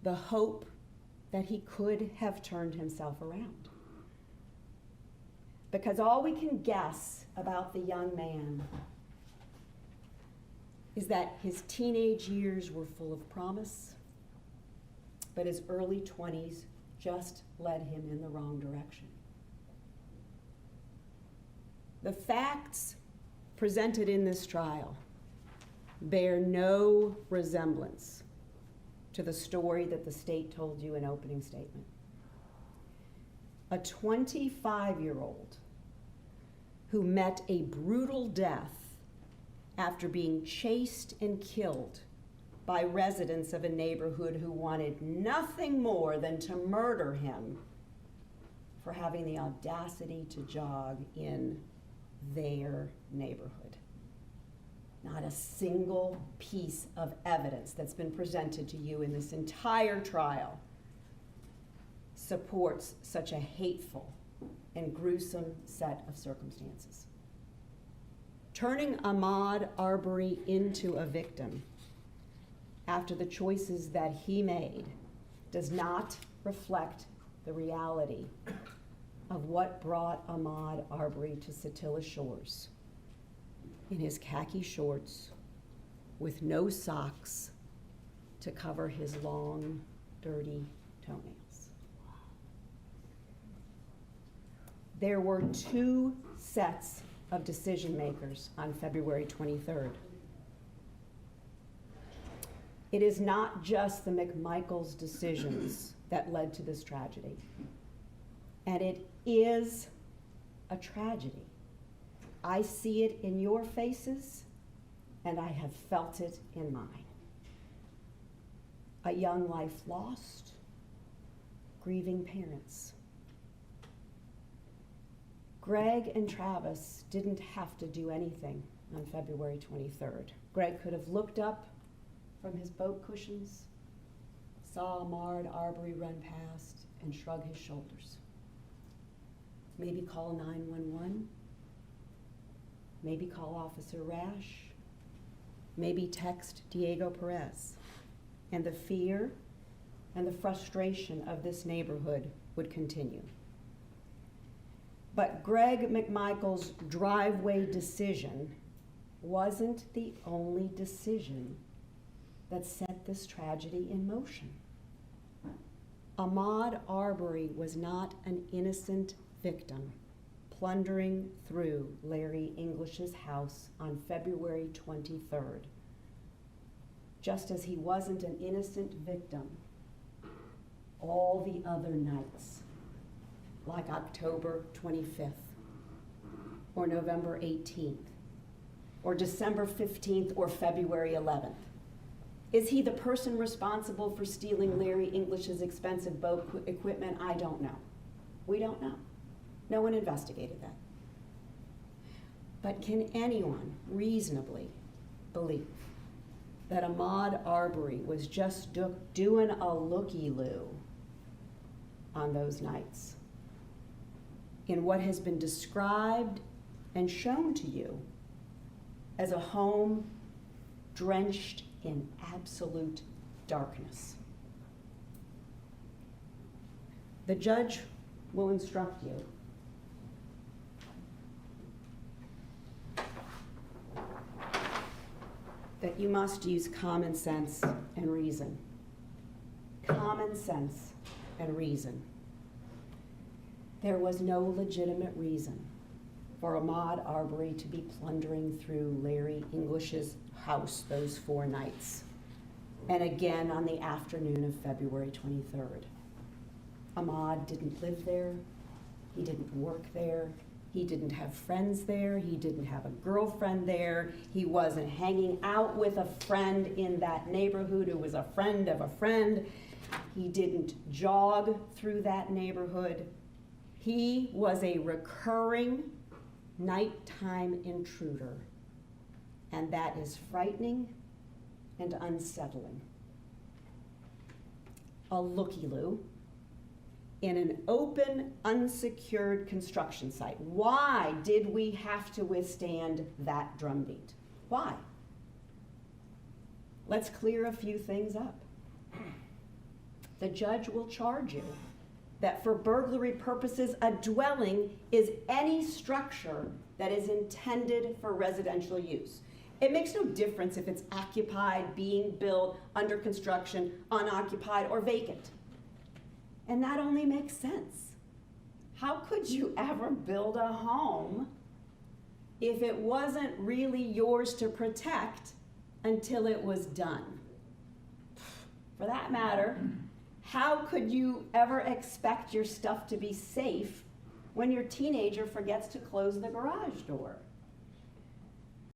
the hope that he could have turned himself around. Because all we can guess about the young man is that his teenage years were full of promise, but his early 20s just led him in the wrong direction. The facts presented in this trial bear no resemblance to the story that the state told you in opening statement. A 25-year-old who met a brutal death after being chased and killed by residents of a neighborhood who wanted nothing more than to murder him for having the audacity to jog in their neighborhood. Not a single piece of evidence that's been presented to you in this entire trial supports such a hateful and gruesome set of circumstances. Turning Ahmaud Arbery into a victim after the choices that he made does not reflect the reality of what brought Ahmaud Arbery to Satilla Shores in his khaki shorts with no socks to cover his long, dirty toenails. There were two sets of decision makers on February 23rd. It is not just the McMichaels' decisions that led to this tragedy. And it is a tragedy. I see it in your faces, and I have felt it in mine. A young life lost, grieving parents. Greg and Travis didn't have to do anything on February 23rd. Greg could have looked up from his boat cushions, saw Ahmaud Arbery run past, and shrug his shoulders. Maybe call 911, maybe call Officer Rash, maybe text Diego Perez, and the fear and the frustration of this neighborhood would continue. But Greg McMichael's driveway decision wasn't the only decision that set this tragedy in motion. Ahmaud Arbery was not an innocent victim plundering through Larry English's house on February 23rd, just as he wasn't an innocent victim all the other nights, like October 25th, or November 18th, or December 15th, or February 11th. Is he the person responsible for stealing Larry English's expensive boat equipment? I don't know. We don't know. No one investigated that. But can anyone reasonably believe that Ahmaud Arbery was just doing a looky-loo on those nights in what has been described and shown to you as a home drenched in absolute darkness? The judge will instruct you that you must use common sense and reason. Common sense and reason. There was no legitimate reason for Ahmaud Arbery to be plundering through Larry English's house those 4 nights, and again on the afternoon of February 23rd. Ahmaud didn't live there, he didn't work there, he didn't have friends there, he didn't have a girlfriend there, he wasn't hanging out with a friend in that neighborhood who was a friend of a friend, he didn't jog through that neighborhood. He was a recurring nighttime intruder, and that is frightening and unsettling. A looky-loo in an open, unsecured construction site. Why did we have to withstand that drumbeat? Why? Let's clear a few things up. the judge will charge you that for burglary purposes, a dwelling is any structure that is intended for residential use. It makes no difference if it's occupied, being built, under construction, unoccupied, or vacant. And that only makes sense. How could you ever build a home if it wasn't really yours to protect until it was done? For that matter, how could you ever expect your stuff to be safe when your teenager forgets to close the garage door?